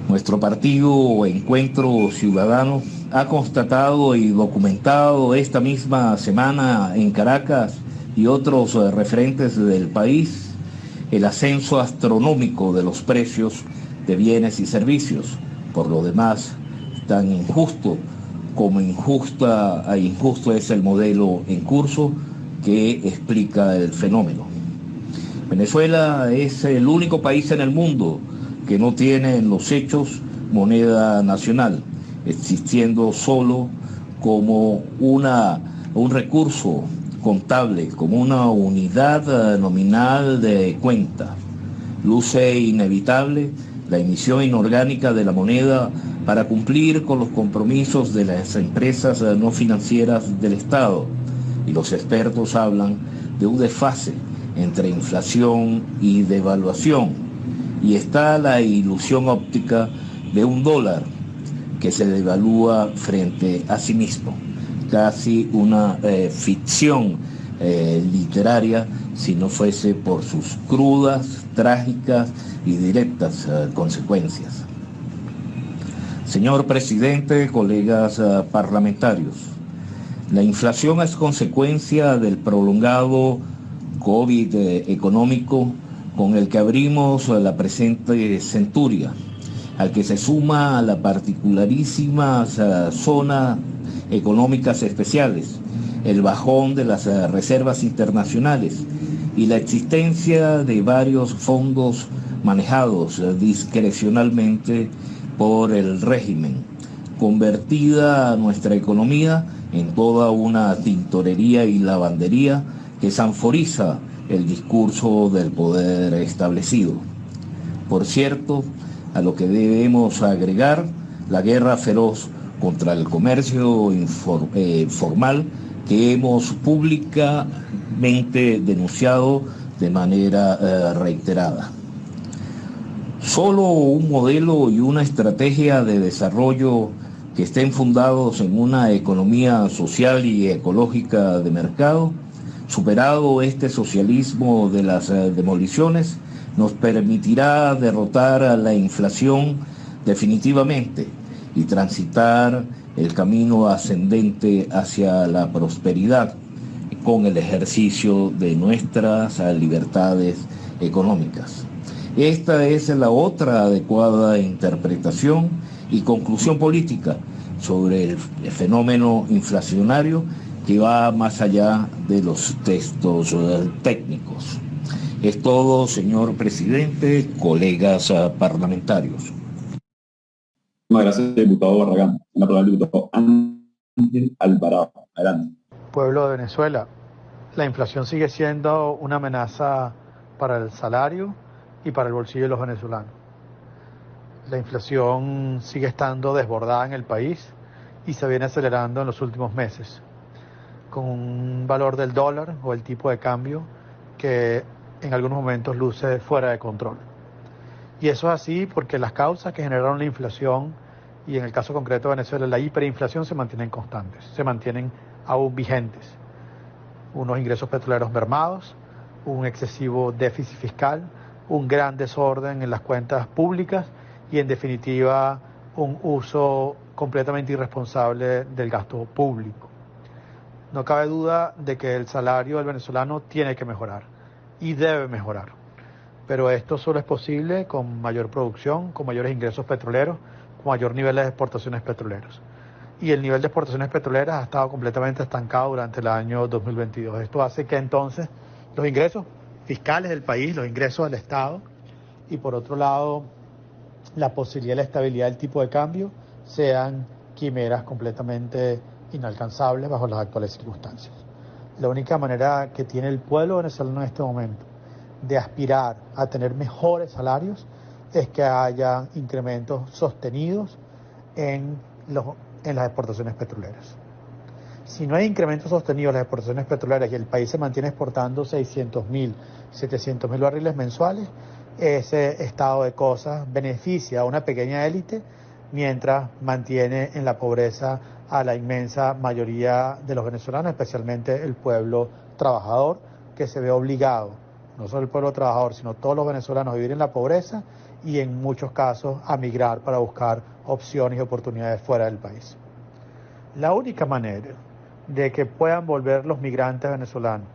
Nuestro partido Encuentro Ciudadano ha constatado y documentado esta misma semana en Caracas y otros referentes del país el ascenso astronómico de los precios de bienes y servicios. Por lo demás, tan injusto como injusto es el modelo en curso que explica el fenómeno. Venezuela es el único país en el mundo que no tiene en los hechos moneda nacional, existiendo solo como un recurso contable, como una unidad nominal de cuenta. Luce inevitable la emisión inorgánica de la moneda para cumplir con los compromisos de las empresas no financieras del Estado, y los expertos hablan de un desfase entre inflación y devaluación, y está la ilusión óptica de un dólar que se devalúa frente a sí mismo, casi una ficción literaria si no fuese por sus crudas, trágicas y directas consecuencias. Señor presidente, colegas parlamentarios, la inflación es consecuencia del prolongado COVID económico con el que abrimos la presente centuria, al que se suma la particularísima zonas económicas especiales, el bajón de las reservas internacionales y la existencia de varios fondos manejados discrecionalmente por el régimen, convertida nuestra economía en toda una tintorería y lavandería que sanforiza el discurso del poder establecido. Por cierto, a lo que debemos agregar la guerra feroz contra el comercio informal que hemos públicamente denunciado de manera reiterada. Solo un modelo y una estrategia de desarrollo que estén fundados en una economía social y ecológica de mercado, superado este socialismo de las demoliciones, nos permitirá derrotar a la inflación definitivamente y transitar el camino ascendente hacia la prosperidad con el ejercicio de nuestras libertades económicas. Esta es la otra adecuada interpretación y conclusión política sobre el fenómeno inflacionario que va más allá de los textos técnicos. Es todo, señor presidente, colegas parlamentarios. Muchas gracias, diputado Barragán. En la palabra el diputado Ángel Alvarado. Adelante. Pueblo de Venezuela, la inflación sigue siendo una amenaza para el salario y para el bolsillo de los venezolanos. La inflación sigue estando desbordada en el país y se viene acelerando en los últimos meses, con un valor del dólar o el tipo de cambio que en algunos momentos luce fuera de control. Y eso es así porque las causas que generaron la inflación, y en el caso concreto de Venezuela, la hiperinflación, se mantienen constantes, se mantienen aún vigentes. Unos ingresos petroleros mermados, un excesivo déficit fiscal, un gran desorden en las cuentas públicas y, en definitiva, un uso completamente irresponsable del gasto público. No cabe duda de que el salario del venezolano tiene que mejorar y debe mejorar, pero esto solo es posible con mayor producción, con mayores ingresos petroleros, con mayor nivel de exportaciones petroleras. Y el nivel de exportaciones petroleras ha estado completamente estancado durante el año 2022. Esto hace que entonces los ingresos fiscales del país, los ingresos del Estado, y por otro lado la posibilidad de la estabilidad del tipo de cambio sean quimeras completamente inalcanzables bajo las actuales circunstancias. La única manera que tiene el pueblo venezolano en este momento de aspirar a tener mejores salarios es que haya incrementos sostenidos en las exportaciones petroleras. Si no hay incrementos sostenidos en las exportaciones petroleras y el país se mantiene exportando 600.000, 700.000 barriles mensuales, ese estado de cosas beneficia a una pequeña élite mientras mantiene en la pobreza a la inmensa mayoría de los venezolanos, especialmente el pueblo trabajador, que se ve obligado, no solo el pueblo trabajador, sino todos los venezolanos, a vivir en la pobreza y en muchos casos a migrar para buscar opciones y oportunidades fuera del país. La única manera de que puedan volver los migrantes venezolanos,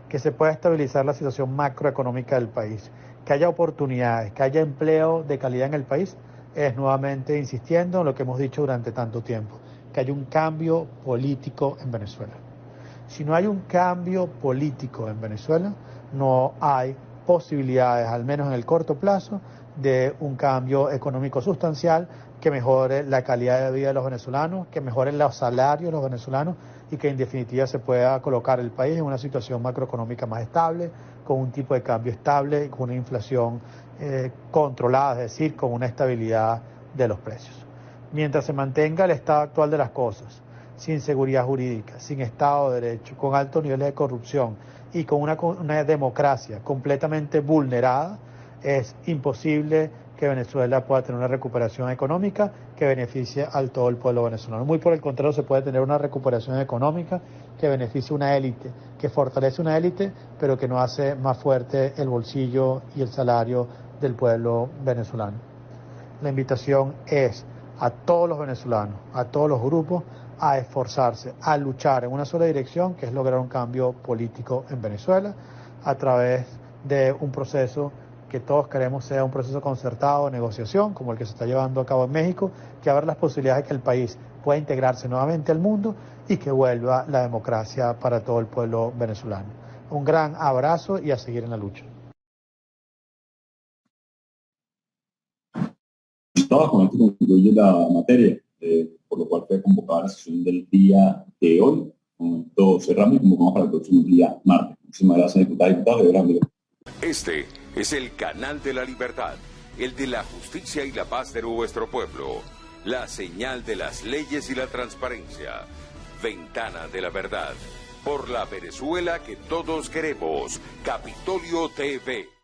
que se pueda estabilizar la situación macroeconómica del país, que haya oportunidades, que haya empleo de calidad en el país, es nuevamente insistiendo en lo que hemos dicho durante tanto tiempo, que haya un cambio político en Venezuela. Si no hay un cambio político en Venezuela, no hay posibilidades, al menos en el corto plazo, de un cambio económico sustancial que mejore la calidad de vida de los venezolanos, que mejore los salarios de los venezolanos y que en definitiva se pueda colocar el país en una situación macroeconómica más estable, con un tipo de cambio estable y con una inflación controlada, es decir, con una estabilidad de los precios. Mientras se mantenga el estado actual de las cosas, sin seguridad jurídica, sin Estado de Derecho, con altos niveles de corrupción y con una democracia completamente vulnerada, es imposible que Venezuela pueda tener una recuperación económica que beneficie al todo el pueblo venezolano. Muy por el contrario, se puede tener una recuperación económica que beneficie a una élite, que fortalece una élite, pero que no hace más fuerte el bolsillo y el salario del pueblo venezolano. La invitación es a todos los venezolanos, a todos los grupos, a esforzarse, a luchar en una sola dirección, que es lograr un cambio político en Venezuela, a través de un proceso que todos queremos sea un proceso concertado de negociación, como el que se está llevando a cabo en México, que abra las posibilidades de que el país pueda integrarse nuevamente al mundo y que vuelva la democracia para todo el pueblo venezolano. Un gran abrazo y a seguir en la lucha. Con esto concluye la materia, por lo cual fue convocada la sesión del día de hoy. Con esto cerramos y convocamos para el próximo día martes. Muchísimas gracias, diputadas y diputados. De verdad, amigo. Este es el canal de la libertad, el de la justicia y la paz de nuestro pueblo, la señal de las leyes y la transparencia, Ventana de la Verdad, por la Venezuela que todos queremos, Capitolio TV.